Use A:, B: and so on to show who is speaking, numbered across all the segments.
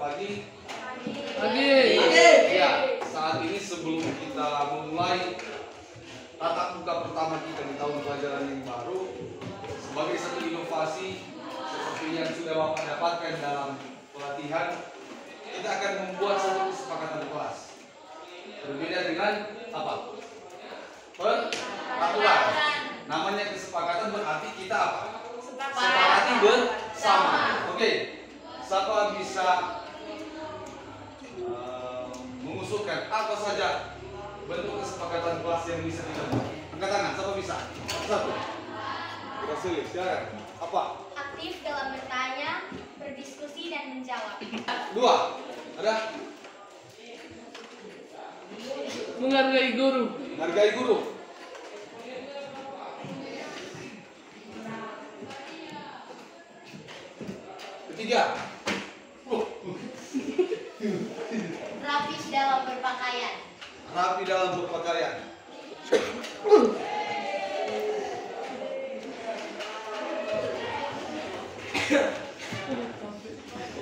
A: pagi?
B: Pagi.
A: Ya, saat ini sebelum kita memulai tatap muka pertama kita di tahun pelajaran yang baru, sebagai satu inovasi seperti yang sudah Bapak dapatkan dalam pelatihan, kita akan membuat satu kesepakatan kelas. Berbeda dengan apa? Peraturan. Namanya kesepakatan berarti kita apa? Sepakati bersama. Oke. Siapa bisa mengusulkan apa saja bentuk kesepakatan kelas yang bisa kita buat? Angkat tangan, siapa bisa? Satu. Kita sulit, silakan. Apa?
C: Aktif dalam bertanya, berdiskusi dan menjawab.
A: Dua. Ada?
B: Menghargai guru.
A: Menghargai guru. Ketiga.
C: Rapi dalam berpakaian.
A: Rapi dalam berpakaian.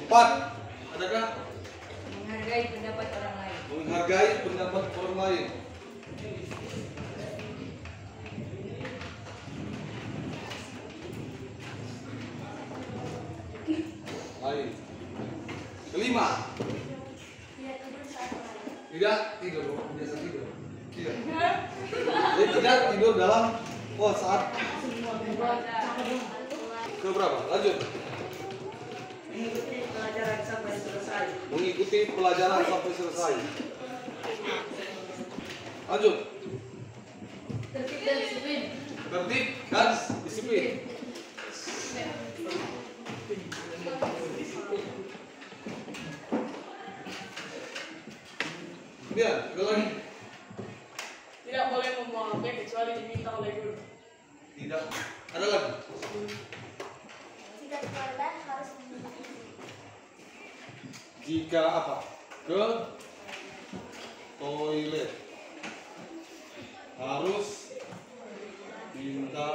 A: Empat. Adakah?
D: Menghargai pendapat orang lain.
A: Menghargai pendapat orang lain. Lain. Kelima. Tidak tidur, biasa tidur. Tidak. Jadi tidak tidur dalam saat ke berapa? Lanjut.
D: Mengikuti pelajaran sampai selesai.
A: Mengikuti pelajaran sampai selesai. Lanjut.
D: Tertib dan disiplin.
A: Tertib dan disiplin. Kemudian, ada lagi.
D: Tidak boleh membuang HP kecuali diminta oleh guru.
A: Tidak. Ada lagi.
C: Jika korban harus mengikuti.
A: Jika apa? Ke toilet harus minta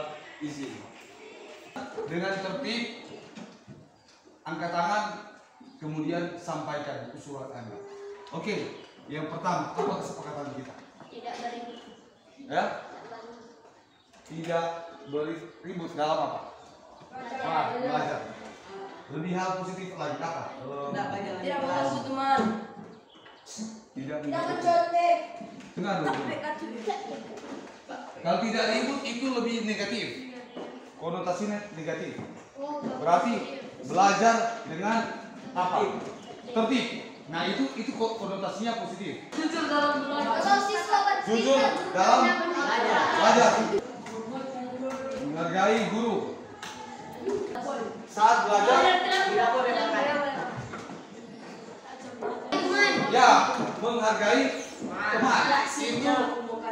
A: izin. Dengan tertib, angkat tangan, kemudian sampaikan usulan Anda. Oke, yang pertama, apa kesepakatan kita?
C: Tidak beribut.
A: Ya? Tidak beribut dalam apa? Belajar. Lebih hal positif lagi apa?
D: Tidak mengganggu teman.
A: Tidak
C: Tidak
A: ribut.
C: mencontek.
A: Dengar dulu. Kalau tidak ribut itu lebih negatif. Konotasinya negatif. Berarti belajar dengan apa? Tertib. Nah itu konotasinya positif.
D: Jujur dalam belajar.
C: Kalau siswa
A: Jujur dalam belajar. Menghargai guru. Saat belajar
D: Tidak boleh makan.
A: ya menghargai teman.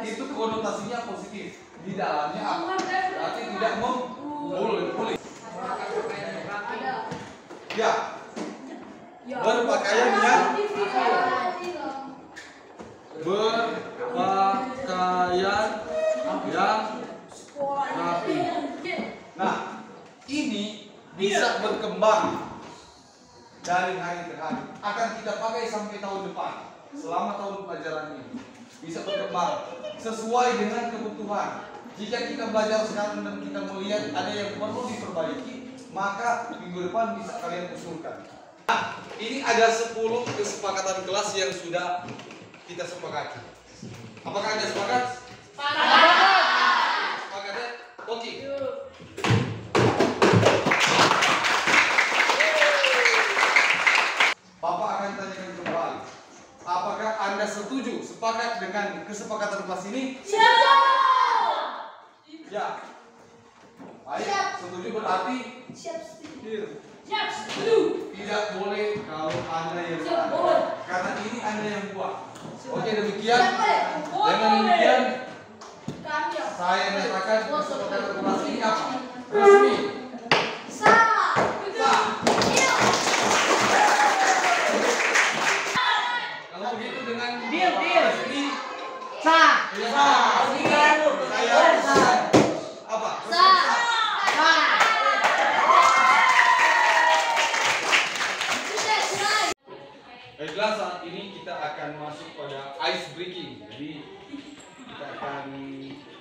A: Itu konotasinya positif. Di dalamnya apa? Berarti tidak membuli. Ya. Berpakaian yang rapi. Nah, ini bisa berkembang dari hari ke hari. Akan kita pakai sampai tahun depan. Selama tahun pelajaran ini bisa berkembang sesuai dengan kebutuhan. Jika kita belajar sekarang dan kita melihat ada yang perlu diperbaiki, maka minggu depan bisa kalian usulkan. Nah, ini ada 10 kesepakatan kelas yang sudah kita sepakati. Apakah Anda sepakat? Sepakat ya? Oke. Bapak akan tanyakan kembali. Apakah Anda setuju, sepakat dengan kesepakatan kelas ini? Ya. Baik, setuju berarti tidak boleh kalau Anda yang buat. Karena ini Anda yang buat. Oke, demikian. Dengan demikian saya nyatakan kesepakatan kelas ini apa? Resmi.
C: Sah.
A: Kalau begitu dengan
D: Deal.
A: resmi
D: Sah.
A: saya apa? ice breaking. Jadi kita akan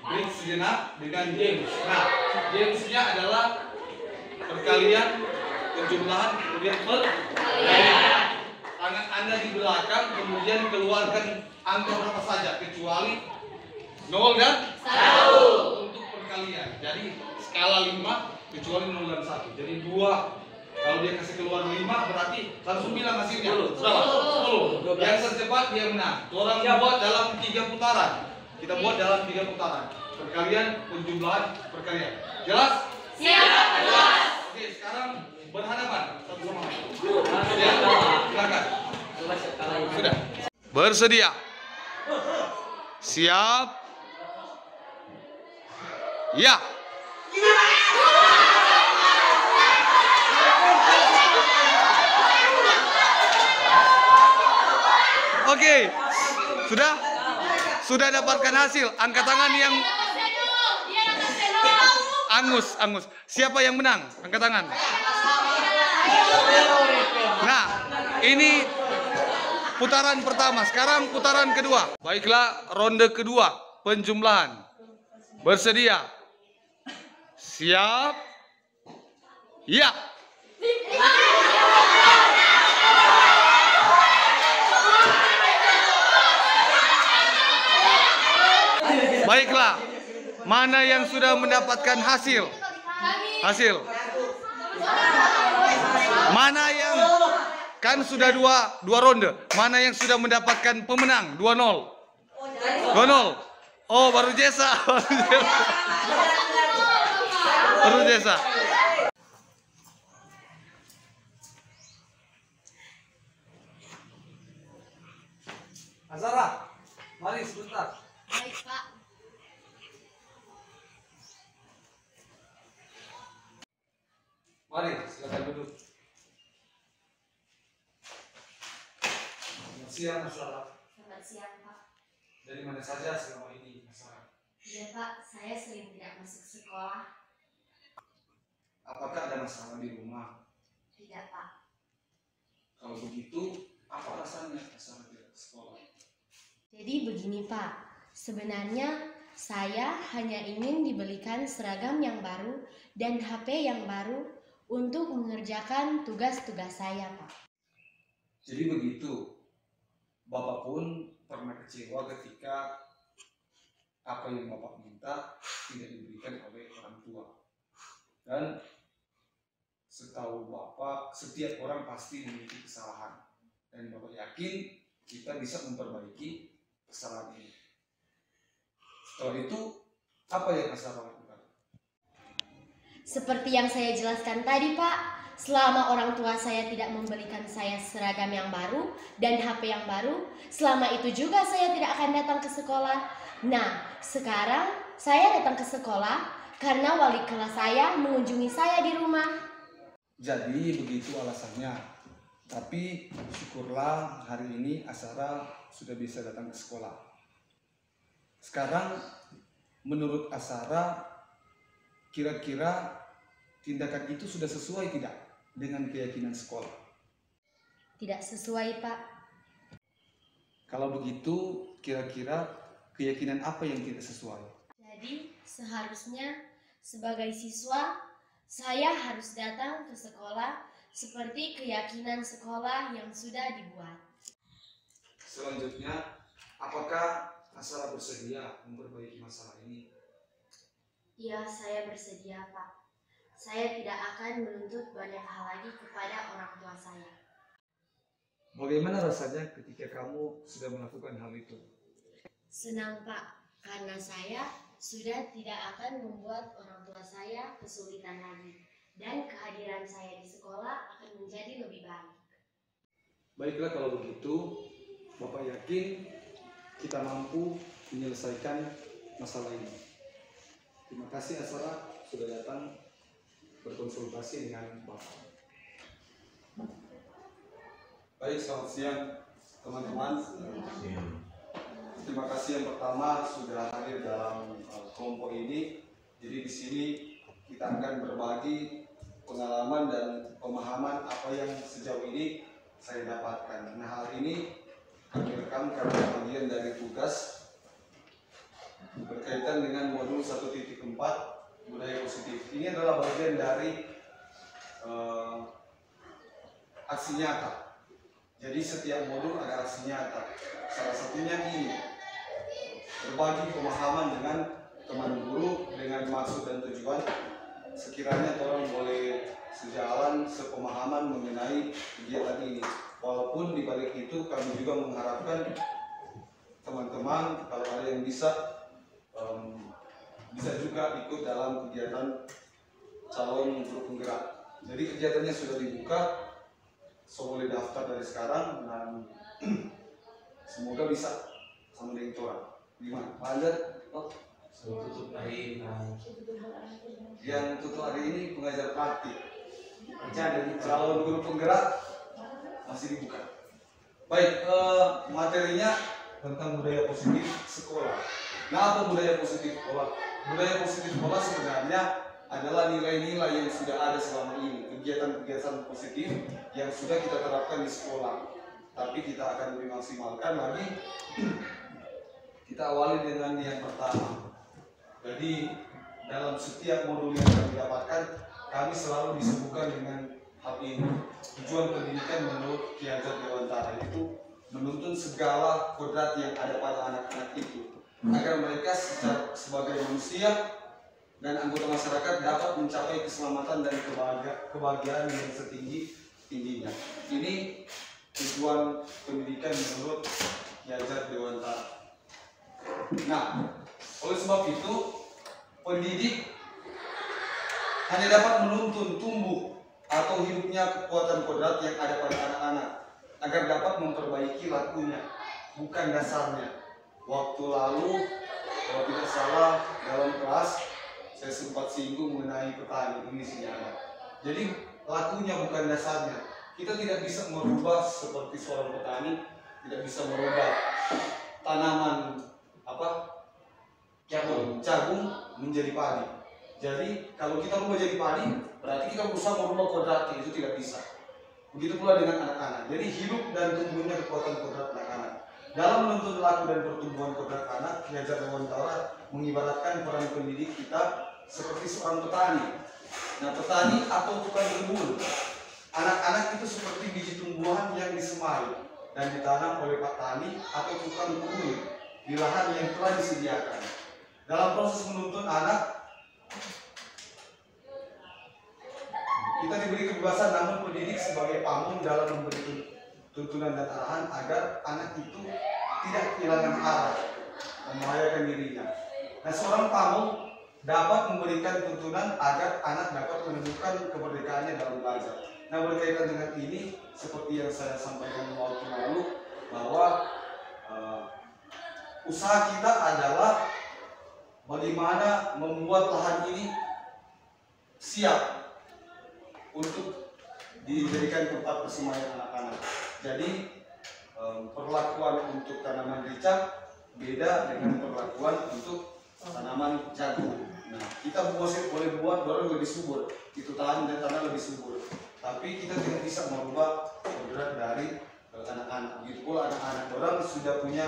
A: break sejenak dengan games. Nah, gamesnya adalah perkalian, penjumlahan, kemudian perkalian. Tangan Anda di belakang, kemudian keluarkan angka berapa saja kecuali 0 dan 1 untuk perkalian. Jadi skala 5 kecuali 0 dan 1. Jadi 2. Kalau dia kasih keluar 5 berarti langsung bilang hasilnya. Berapa? 10. Yang tercepat dia menang. Orang buat dalam 3 putaran. Kita buat dalam 3 putaran. Perkalian, penjumlahan, perkalian. Jelas?
C: Siap, jelas.
A: Oke, sekarang berhadapan satu sama lain. Ya, silakan. Sudah. Bersedia. Siap. Ya. Oke. Sudah dapatkan hasil. Angkat tangan yang Angus. Siapa yang menang? Angkat tangan. Nah, ini putaran pertama. Sekarang putaran kedua. Baiklah, ronde kedua, penjumlahan. Bersedia. Siap. Ya. Baiklah. Mana yang sudah mendapatkan hasil? Mana yang kan sudah dua ronde? Mana yang sudah mendapatkan pemenang? 2-0. 2-0. Oh, baru Jesa. Baru Jesa. Azara, mari sebentar.
C: Baik, Pak.
A: Mari, silakan duduk. Selamat siang, Azara.
C: Selamat siang, Pak.
A: Dari mana saja selama ini, Azara?
C: Iya, Pak. Saya sering tidak masuk sekolah.
A: Apakah ada masalah di rumah?
C: Tidak, Pak.
A: Kalau begitu, apa alasannya Azara tidak ke sekolah?
C: Jadi begini, Pak. Sebenarnya saya hanya ingin dibelikan seragam yang baru dan HP yang baru untuk mengerjakan tugas-tugas saya, Pak.
A: Jadi begitu. Bapak pun pernah kecewa ketika apa yang Bapak minta tidak diberikan oleh orang tua. Dan setahu Bapak, setiap orang pasti memiliki kesalahan. Dan Bapak yakin kita bisa memperbaiki kesalahan ini. Setelah itu, apa yang Azara lakukan?
C: Seperti yang saya jelaskan tadi, Pak, selama orang tua saya tidak memberikan saya seragam yang baru dan HP yang baru, selama itu juga saya tidak akan datang ke sekolah. Nah, sekarang saya datang ke sekolah karena wali kelas saya mengunjungi saya di rumah.
A: Jadi begitu alasannya. Tapi syukurlah hari ini Azara sudah bisa datang ke sekolah. Sekarang menurut Azara, kira-kira tindakan itu sudah sesuai tidak dengan keyakinan sekolah?
C: Tidak sesuai, Pak.
A: Kalau begitu, kira-kira keyakinan apa yang tidak sesuai?
C: Jadi, seharusnya sebagai siswa, saya harus datang ke sekolah seperti keyakinan sekolah yang sudah dibuat.
A: Selanjutnya, apakah Azara bersedia memperbaiki masalah ini?
C: Ya, saya bersedia, Pak. Saya tidak akan menuntut banyak hal lagi kepada orang tua saya.
A: Bagaimana rasanya ketika kamu sudah melakukan hal itu?
C: Senang, Pak, karena saya sudah tidak akan membuat orang tua saya kesulitan lagi. Dan kehadiran saya di sekolah akan menjadi lebih baik.
A: Baiklah kalau begitu, Bapak yakin kita mampu menyelesaikan masalah ini. Terima kasih Azara sudah datang berkonsultasi dengan Bapak. Baik, selamat siang teman-teman. Terima kasih yang pertama sudah hadir dalam kelompok ini. Jadi di sini kita akan berbagi pengalaman dan pemahaman apa yang sejauh ini saya dapatkan. Nah, hal ini kami rekam karena bagian dari tugas berkaitan dengan modul 1.4 budaya positif. Ini adalah bagian dari aksi nyata. Jadi setiap modul ada aksi nyata. Salah satunya ini, berbagi pemahaman dengan teman guru dengan maksud dan tujuan sekiranya orang boleh sejalan sepemahaman mengenai kegiatan ini. Walaupun di balik itu kami juga mengharapkan teman-teman kalau ada yang bisa juga ikut dalam kegiatan calon guru penggerak. Jadi kegiatannya sudah dibuka, so boleh daftar dari sekarang dan semoga bisa sama dengan orang. Gimana? Pak Azad? Oh.
E: Tutup hari
A: Yang tutup hari ini pengajar praktik. Jadi calon guru penggerak masih dibuka. Baik, materinya tentang budaya positif sekolah. Nah, apa budaya positif sekolah? Budaya positif sekolah sebenarnya adalah nilai-nilai yang sudah ada selama ini, kegiatan-kegiatan positif yang sudah kita terapkan di sekolah. Tapi kita akan lebih maksimalkan lagi. Kita awali dengan yang pertama. Jadi dalam setiap modul yang kami dapatkan, kami selalu disibukkan dengan hal ini. Tujuan pendidikan menurut Ki Hajar Dewantara itu menuntun segala kodrat yang ada pada anak-anak itu, agar mereka sebagai manusia dan anggota masyarakat dapat mencapai keselamatan dan kebahagiaan yang setinggi-tingginya. Ini tujuan pendidikan menurut Ki Hajar Dewantara. Nah, oleh sebab itu, pendidik hanya dapat menuntun tumbuh atau hidupnya kekuatan kodrat yang ada pada anak-anak agar dapat memperbaiki lakunya, bukan dasarnya. Waktu lalu, kalau tidak salah dalam kelas, saya sempat singgung mengenai petani ini sejarah. Jadi lakunya bukan dasarnya. Kita tidak bisa merubah seperti seorang petani, tidak bisa merubah tanaman jagung menjadi padi. Jadi kalau kita merubah jadi padi, berarti kita berusaha merubah kodratnya, itu tidak bisa. Begitu pula dengan anak-anak. Jadi hidup dan tumbuhnya kekuatan kodrat anak-anak. Dalam menuntun laku dan pertumbuhan kodrat anak, Ki Hajar Dewantara mengibaratkan peran pendidik kita seperti seorang petani. Nah, petani atau tukang kebun, anak-anak itu seperti biji tumbuhan yang disemai dan ditanam oleh petani atau tukang kebun di lahan yang telah disediakan. Dalam proses menuntun anak, kita diberi kebebasan, namun pendidik sebagai pamong dalam memberi tuntunan dan arahan agar anak itu tidak kehilangan arah, membahayakan dirinya. Nah, seorang pamong dapat memberikan tuntunan agar anak dapat menemukan kemerdekaannya dalam belajar. Nah, berkaitan dengan ini, seperti yang saya sampaikan waktu lalu, bahwa usaha kita adalah bagaimana membuat lahan ini siap untuk dijadikan tempat persemaian anak-anak. Jadi perlakuan untuk tanaman rica beda dengan perlakuan untuk tanaman jagung. Nah, kita boleh buat baru lebih subur, itu tanah dan tanah lebih subur. Tapi kita tidak bisa merubah kodrat dari anak-anak. Begitu pula anak-anak orang sudah punya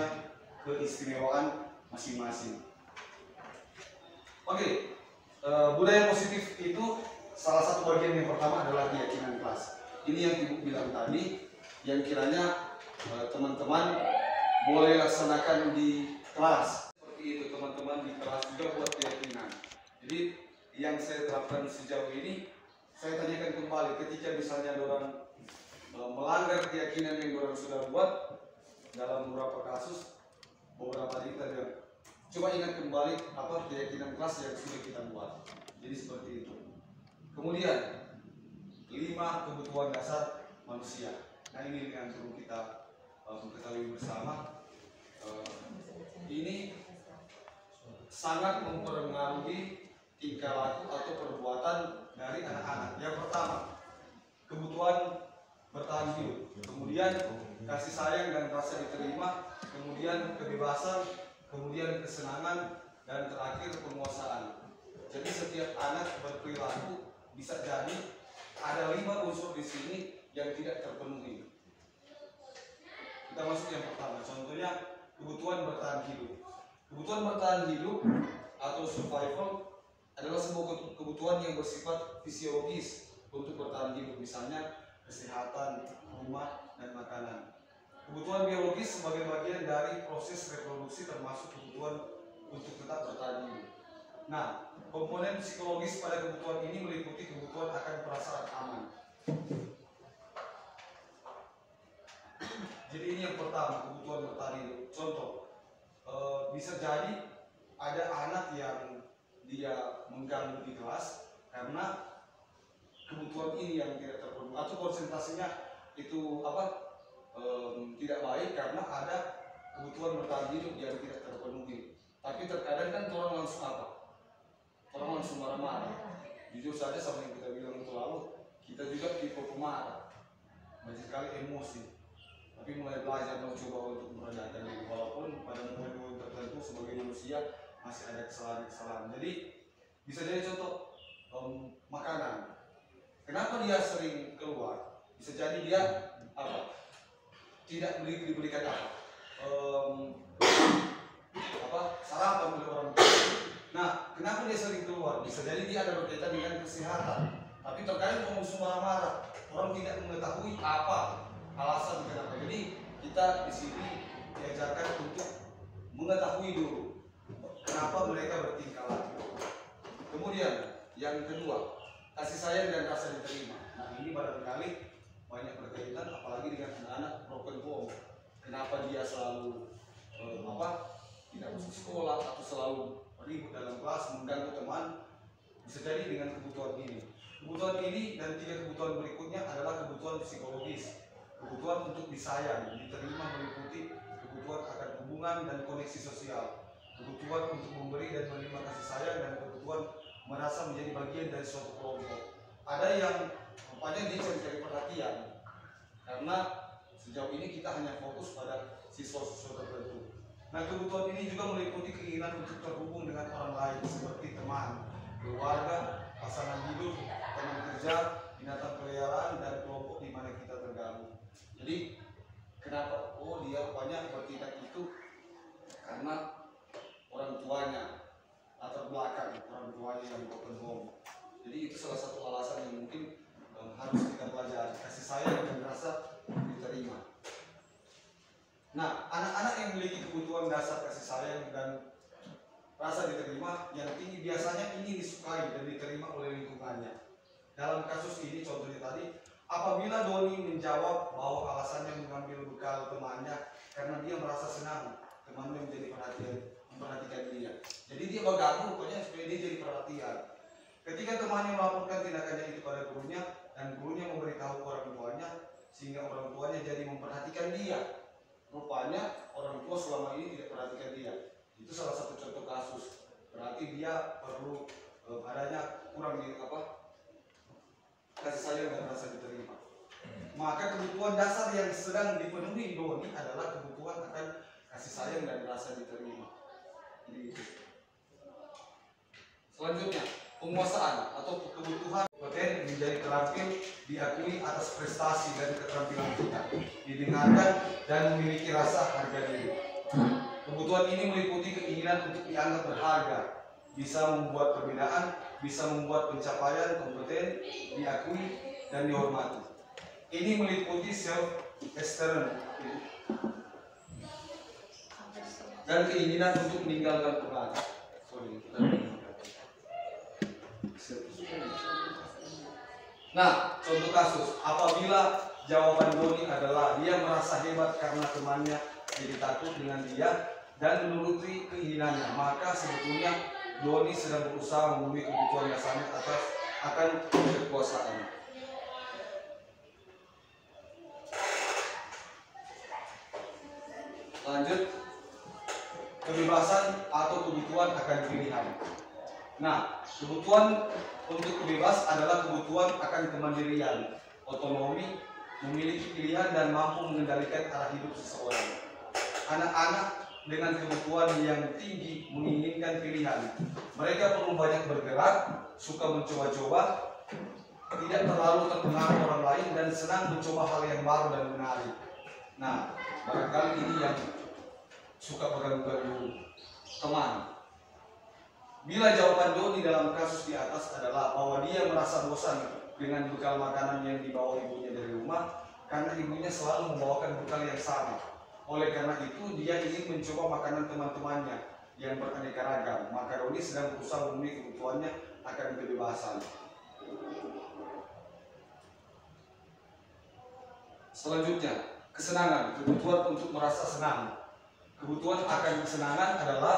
A: keistimewaan masing-masing. Oke, budaya positif itu salah satu bagian yang pertama adalah keyakinan kelas. Ini yang Ibu bilang tadi, yang kiranya teman-teman boleh laksanakan di kelas. Seperti itu, teman-teman di kelas juga buat keyakinan. Jadi yang saya terapkan sejauh ini, saya tanyakan kembali ketika misalnya orang melanggar keyakinan yang orang sudah buat dalam beberapa kasus, beberapa hari kita bilang, coba ingat kembali apa keyakinan kelas yang sudah kita buat. Jadi seperti itu. Kemudian 5 kebutuhan dasar manusia. Nah, ini yang perlu kita ketahui bersama. Ini sangat mempengaruhi tingkah laku atau perbuatan dari anak-anak. Yang pertama, kebutuhan bertahan hidup. Kemudian kasih sayang dan rasa diterima. Kemudian kebebasan. Kemudian kesenangan. Dan terakhir penguasaan. Jadi setiap anak berperilaku bisa jadi ada 5 unsur di sini yang tidak terpenuhi. Kita masuk yang pertama. Contohnya kebutuhan bertahan hidup. Kebutuhan bertahan hidup atau survival adalah sebuah kebutuhan yang bersifat fisiologis untuk bertahan hidup, misalnya kesehatan, rumah, dan makanan. Kebutuhan biologis sebagai bagian dari proses reproduksi termasuk kebutuhan untuk tetap bertahan hidup. Nah, komponen psikologis pada kebutuhan ini meliputi kebutuhan akan perasaan aman. Jadi ini yang pertama, kebutuhan bertahan hidup. Contoh, bisa jadi ada anak yang dia mengganggu di kelas karena kebutuhan ini yang tidak terpenuhi atau konsentrasinya itu tidak baik karena ada kebutuhan bertahan hidup yang tidak terpenuhi. Tapi terkadang kan orang langsung orang langsung marah-marah. Jujur saja sama yang kita bilang itu lalu, kita juga tipe pemarah, banyak sekali emosi. Tapi mulai belajar mencoba untuk meredakan diri, walaupun pada momen-momen tertentu sebagai manusia masih ada kesalahan-kesalahan. Jadi bisa jadi contoh makanan. Kenapa dia sering keluar? Bisa jadi dia tidak dibelikan sarapan oleh orang tua. Nah, kenapa dia sering keluar? Bisa jadi dia ada berkaitan dengan kesehatan. Tapi terkadang orang marah-marah, orang tidak mengetahui apa alasan kenapa. Jadi kita di sini diajarkan untuk mengetahui dulu kenapa mereka bertingkah laku. Kemudian yang kedua, kasih sayang dan rasa diterima. Nah, ini barangkali banyak berkaitan apalagi dengan anak-anak broken home. Kenapa dia selalu tidak masuk sekolah atau selalu ribut dalam kelas, mengganggu teman. Bisa jadi dengan kebutuhan ini. Kebutuhan ini dan 3 kebutuhan berikutnya adalah kebutuhan psikologis. Kebutuhan untuk disayang, diterima meliputi kebutuhan akan hubungan dan koneksi sosial. Kebutuhan untuk memberi dan menerima kasih sayang, dan kebutuhan merasa menjadi bagian dari suatu kelompok. Ada yang rupanya dia cari perhatian, karena sejauh ini kita hanya fokus pada siswa-siswa tertentu. Nah, kebutuhan ini juga meliputi keinginan untuk terhubung dengan orang lain seperti teman, keluarga, pasangan hidup, teman kerja, binatang peliharaan, dan kelompok di mana kita tergabung. Jadi kenapa? Oh, dia rupanya bertindak itu karena orang tuanya, latar belakang orang tuanya yang broken home. Jadi itu salah satu alasan yang mungkin harus kita pelajari, kasih sayang dan rasa diterima. Nah, anak-anak yang memiliki kebutuhan dasar kasih sayang dan rasa diterima yang tinggi biasanya ini disukai dan diterima oleh lingkungannya. Dalam kasus ini contohnya tadi, apabila Doni menjawab bahwa alasannya mengambil bekal temannya karena dia merasa senang temannya menjadi memperhatikan dia. Jadi dia bergabung rupanya supaya dia jadi perhatian. Ketika temannya melaporkan tindakannya itu pada gurunya dan gurunya memberitahu orang tuanya sehingga orang tuanya jadi memperhatikan dia. Rupanya orang tua selama ini tidak perhatikan dia. Itu salah satu contoh kasus. Berarti dia perlu adanya kurang kasih sayang dan rasa diterima. Maka kebutuhan dasar yang sedang dipenuhi Doni adalah kebutuhan akan kasih sayang dan rasa diterima. Jadi itu. Selanjutnya, penguasaan atau kebutuhan kompeten menjadi terampil diakui atas prestasi dan keterampilan kita, didengarkan dan memiliki rasa harga diri. Kebutuhan ini meliputi keinginan untuk dianggap berharga, bisa membuat perbedaan, bisa membuat pencapaian kompeten diakui dan dihormati. Ini meliputi self-esteem dan keinginan untuk meninggalkan peran. Nah, contoh kasus, apabila jawaban Doni adalah dia merasa hebat karena temannya jadi takut dengan dia dan menuruti keinginannya, maka sebetulnya Doni sedang berusaha memenuhi kebutuhan dasarnya akan kekuasaan. Lanjut, kebebasan atau kebutuhan akan pilihan. Nah, kebutuhan untuk bebas adalah kebutuhan akan kemandirian, otonomi, memiliki pilihan dan mampu mengendalikan arah hidup seseorang. Anak-anak dengan kebutuhan yang tinggi menginginkan pilihan. Mereka perlu banyak bergerak, suka mencoba-coba, tidak terlalu terpengaruh orang lain dan senang mencoba hal yang baru dan menarik. Nah, barangkali ini yang suka pegang-pegang guru. Teman, bila jawaban Doni dalam kasus di atas adalah bahwa dia merasa bosan dengan bekal makanan yang dibawa ibunya dari rumah karena ibunya selalu membawakan bekal yang sama. Oleh karena itu, dia ingin mencoba makanan teman-temannya yang beraneka ragam. Maka Doni sedang berusaha memenuhi kebutuhannya akan kebebasan. Selanjutnya, kesenangan, kebutuhan untuk merasa senang. Kebutuhan akan kesenangan adalah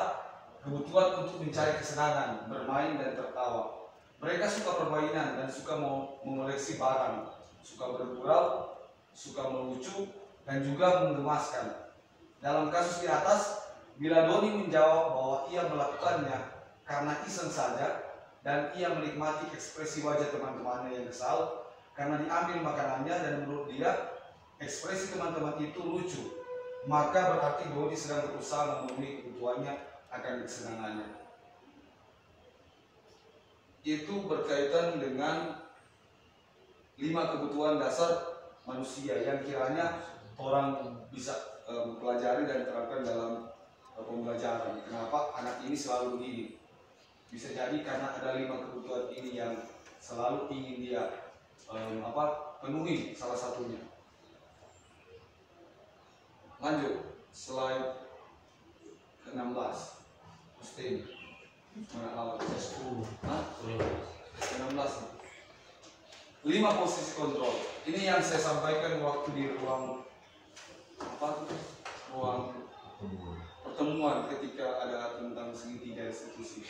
A: kebutuhan untuk mencari kesenangan, bermain dan tertawa. Mereka suka permainan dan suka mengoleksi barang, suka bergurau, suka melucu, dan juga menggemaskan. Dalam kasus di atas, bila Doni menjawab bahwa ia melakukannya karena iseng saja dan ia menikmati ekspresi wajah teman-temannya yang kesal karena diambil makanannya dan menurut dia ekspresi teman-teman itu lucu, maka berarti Doni sedang berusaha memenuhi kebutuhannya akan kesenangannya. Itu berkaitan dengan 5 kebutuhan dasar manusia yang kiranya orang bisa pelajari dan terapkan dalam pembelajaran. Kenapa anak ini selalu begini? Bisa jadi karena ada 5 kebutuhan ini yang selalu ingin dia penuhi salah satunya. Lanjut, slide ke-16. Posting. Mana awal? 10. Hah? 16. 5 posisi kontrol. Ini yang saya sampaikan waktu di ruang pertemuan ketika ada tentang segitiga institusi.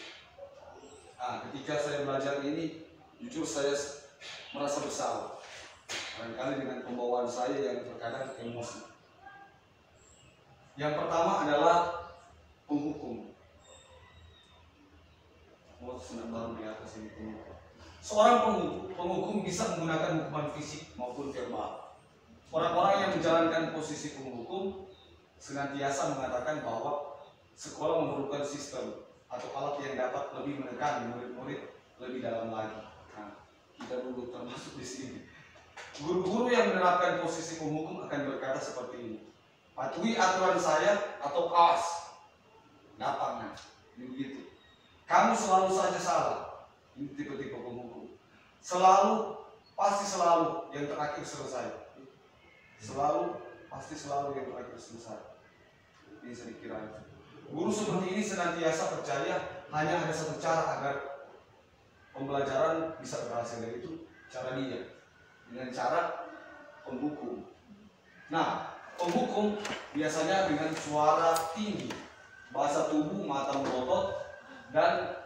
A: Ketika saya belajar ini, jujur saya merasa bersalah. Barangkali dengan pembawaan saya yang terkadang emosi. Yang pertama adalah penghukum. Sebentar di atas ini penghukum. Seorang penghukum bisa menggunakan hukuman fisik maupun verbal. Orang-orang yang menjalankan posisi penghukum senantiasa mengatakan bahwa sekolah memerlukan sistem atau alat yang dapat lebih menekan murid-murid lebih dalam lagi. Nah, kita dulu termasuk di sini. Guru-guru yang menerapkan posisi penghukum akan berkata seperti ini: patuhi aturan saya atau awas. Gampang, ini begitu. Kamu selalu saja salah. Ini tipe-tipe penghukum. Selalu, pasti selalu yang terakhir selesai. Selalu, pasti selalu yang terakhir selesai. Ini saya kira. Guru seperti ini senantiasa percaya hanya ada satu cara agar pembelajaran bisa berhasil, yaitu cara dia, dengan cara penghukum. Nah, penghukum biasanya dengan suara tinggi, bahasa tubuh, mata melotot, dan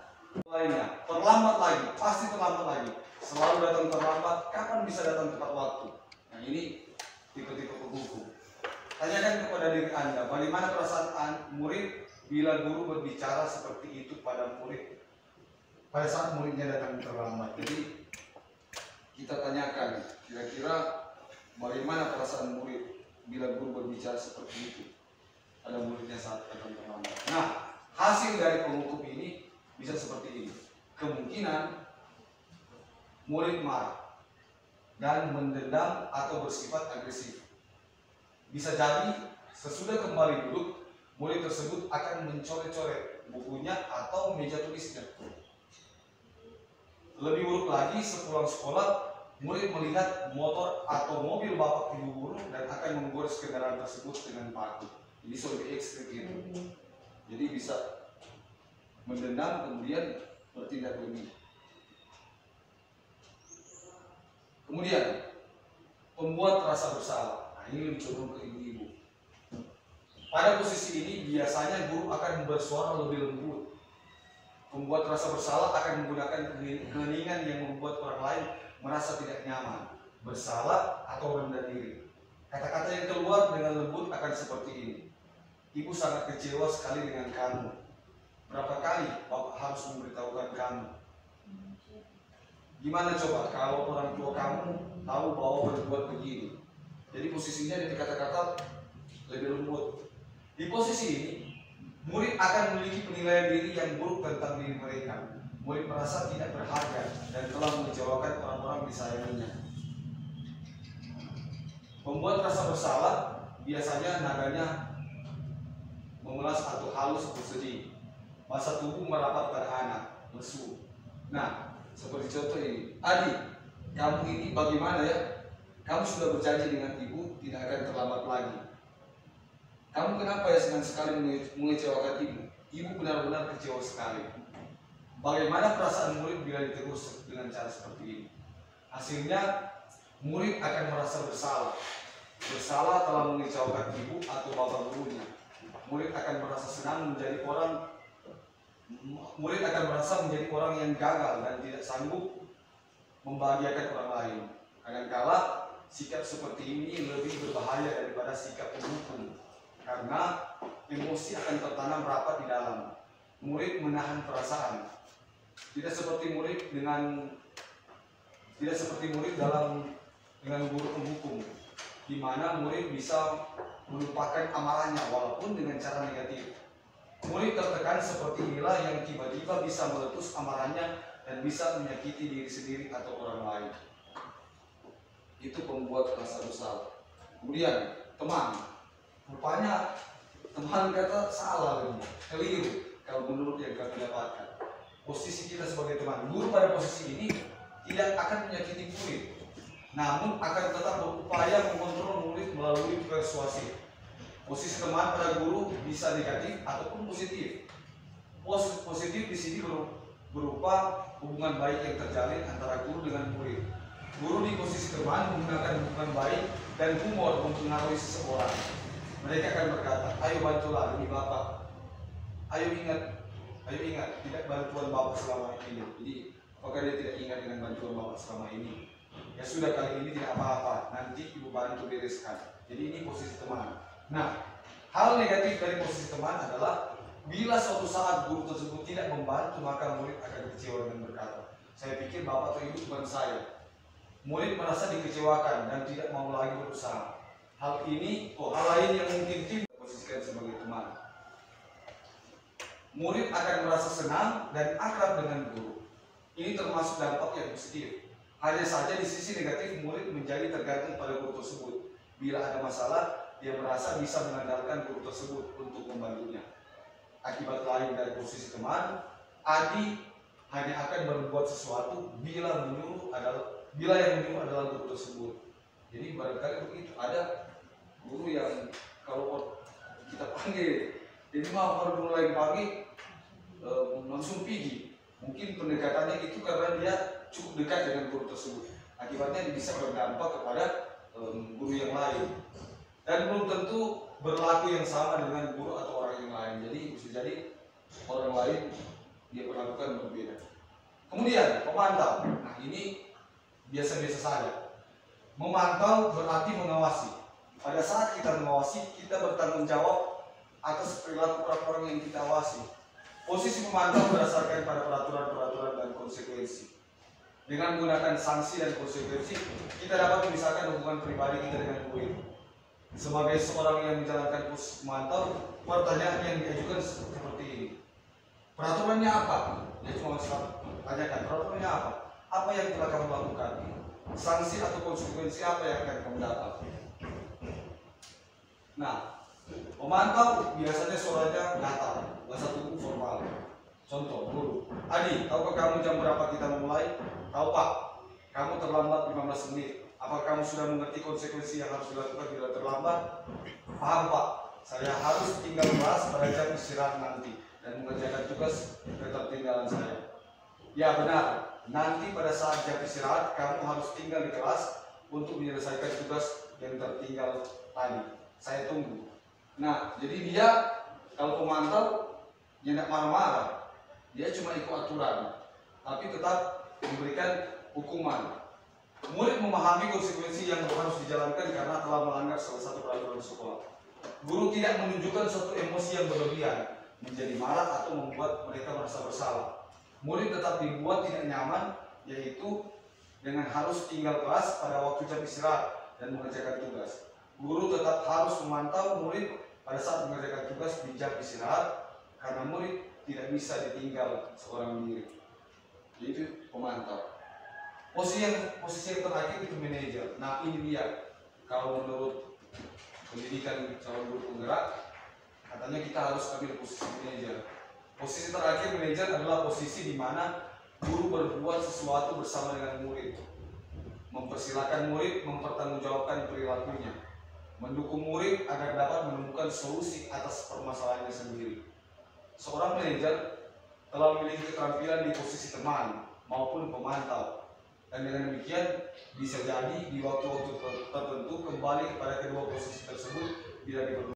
A: lainnya. Terlambat lagi, pasti terlambat lagi. Selalu datang terlambat, kapan bisa datang tepat waktu? Nah, ini tipe-tipe penghukum. Tanyakan kepada diri Anda, bagaimana perasaan murid bila guru berbicara seperti itu pada murid pada saat muridnya datang terlambat. Jadi kita tanyakan, kira-kira bagaimana perasaan murid bila guru berbicara seperti itu pada muridnya saat datang terlambat. Nah, hasil dari penghukum ini bisa seperti ini. Kemungkinan murid marah dan mendendam atau bersifat agresif. Bisa jadi sesudah kembali duduk, murid tersebut akan mencoret-coret bukunya atau meja tulisnya. Lebih buruk lagi, sepulang sekolah, murid melihat motor atau mobil bapak ibu guru dan akan menggores kendaraan tersebut dengan paku. Ini lebih ekstrim gitu. Jadi bisa mendendam kemudian bertindak begini. Kemudian pembuat rasa bersalah. Nah, ini lebih cenderung ke ibu-ibu. Pada posisi ini biasanya guru akan bersuara lebih lembut. Pembuat rasa bersalah akan menggunakan keheningan yang membuat orang lain merasa tidak nyaman, bersalah atau rendah diri. Kata-kata yang keluar dengan lembut akan seperti ini: ibu sangat kecewa sekali dengan kamu. Berapa kali bapak harus memberitahukan kamu? Gimana coba kalau orang tua kamu tahu bahwa berbuat begini? Jadi posisinya dari kata-kata lebih lembut. Di posisi ini, murid akan memiliki penilaian diri yang buruk tentang diri mereka. Murid merasa tidak berharga dan telah mengecewakan orang-orang disayanginya. Membuat rasa bersalah biasanya nadanya memelas atau halus bersedih. Masa tubuh merapat pada anak, lesu. Nah, seperti contoh ini. Adik, kamu ini bagaimana ya? Kamu sudah berjanji dengan ibu tidak akan terlambat lagi. Kamu kenapa ya senang sekali mengecewakan ibu? Ibu benar-benar kecewa sekali. Bagaimana perasaan murid bila ditegur dengan cara seperti ini? Hasilnya, murid akan merasa bersalah. Bersalah telah mengecewakan ibu atau bapak gurunya. Murid akan merasa senang menjadi orang yang gagal dan tidak sanggup membahagiakan orang lain. Kadangkala sikap seperti ini lebih berbahaya daripada sikap penghukum, karena emosi akan tertanam rapat di dalam. Murid menahan perasaan. Tidak seperti murid dengan guru penghukum, di mana murid bisa melupakan amarahnya walaupun dengan cara negatif. Murid tertekan seperti inilah yang tiba-tiba bisa meletus amarahnya dan bisa menyakiti diri sendiri atau orang lain. Itu pembuat rasa bersalah. Kemudian teman, rupanya teman kata salah lagi, keliru kalau menurut yang kami dapatkan. Posisi kita sebagai teman, guru pada posisi ini tidak akan menyakiti murid, namun akan tetap berupaya mengontrol murid melalui persuasi. Posisi teman pada guru bisa negatif ataupun positif. Positif di sini berupa hubungan baik yang terjalin antara guru dengan murid. Guru di posisi teman menggunakan hubungan baik dan humor mempengaruhi seseorang. Mereka akan berkata, ayo bantulah ini bapak. Ayo ingat, tidak bantuan bapak selama ini. Jadi, apakah dia tidak ingat dengan bantuan bapak selama ini? Ya sudah, kali ini tidak apa-apa, nanti ibu bantu bereskan. Jadi ini posisi teman. Nah, hal negatif dari posisi teman adalah bila suatu saat guru tersebut tidak membantu, maka murid akan kecewa dan berkata, saya pikir bapak atau ibu bukan saya. Murid merasa dikecewakan dan tidak mau lagi berusaha. Hal lain yang mungkin tidak posisikan sebagai teman. Murid akan merasa senang dan akrab dengan guru. Ini termasuk dampak yang positif. Hanya saja di sisi negatif, murid menjadi tergantung pada guru tersebut. Bila ada masalah, dia merasa bisa mengandalkan guru tersebut untuk membantunya. Akibat lain dari posisi teman, Adi hanya akan berbuat sesuatu bila yang menyuruh adalah guru tersebut. Jadi barangkali begitu, ada guru yang kalau kita panggil, jadi mau mulai pagi langsung pergi. Mungkin pendekatannya itu karena dia cukup dekat dengan guru tersebut. Akibatnya bisa berdampak kepada guru yang lain. Dan belum tentu berlaku yang sama dengan guru atau orang yang lain. Jadi bisa jadi orang lain dia perlakukan berbeda. Kemudian pemantau. Nah ini biasa-biasa saja. Memantau berarti mengawasi. Pada saat kita mengawasi, kita bertanggung jawab atas perilaku orang-orang yang kita awasi. Posisi memantau berdasarkan pada peraturan-peraturan dan konsekuensi. Dengan menggunakan sanksi dan konsekuensi, kita dapat memisahkan hubungan pribadi kita dengan murid. Sebagai seorang yang menjalankan posisi memantau, pertanyaan yang diajukan seperti ini. Peraturannya apa? Dia cuma tanyakan, peraturannya apa? Apa yang telah kamu lakukan? Sanksi atau konsekuensi apa yang akan kamu dapat? Nah, pemantau biasanya suaranya datar, bahasa tubuh formal. Contoh, guru. Adi, tahukah kamu jam berapa kita memulai? Tahu pak, kamu terlambat 15 menit. Apakah kamu sudah mengerti konsekuensi yang harus dilakukan bila terlambat? Paham pak, saya harus tinggal kelas pada jam istirahat nanti dan mengerjakan tugas ketertinggalan saya. Ya benar, nanti pada saat jam istirahat kamu harus tinggal di kelas untuk menyelesaikan tugas yang tertinggal tadi. Saya tunggu. Nah, jadi dia kalau pemantau dia tidak marah-marah, dia cuma ikut aturan, tapi tetap memberikan hukuman. Murid memahami konsekuensi yang harus dijalankan karena telah melanggar salah satu peraturan sekolah. Guru tidak menunjukkan suatu emosi yang berlebihan, menjadi marah atau membuat mereka merasa bersalah. Murid tetap dibuat tidak nyaman, yaitu dengan harus tinggal kelas pada waktu jam istirahat dan mengerjakan tugas. Guru tetap harus memantau murid pada saat mengerjakan tugas di jam istirahat, karena murid tidak bisa ditinggal seorang diri. Itu pemantau. Posisi yang terakhir itu manajer. Nah ini dia, kalau menurut pendidikan calon guru penggerak, katanya kita harus ambil posisi manajer. Posisi terakhir manajer adalah posisi di mana guru berbuat sesuatu bersama dengan murid, mempersilahkan murid mempertanggungjawabkan perilakunya, mendukung murid agar dapat menemukan solusi atas permasalahannya sendiri. Seorang manajer telah memiliki keterampilan di posisi teman maupun pemantau, dan dengan demikian bisa jadi di waktu-waktu tertentu kembali kepada kedua posisi tersebut bila diperlukan.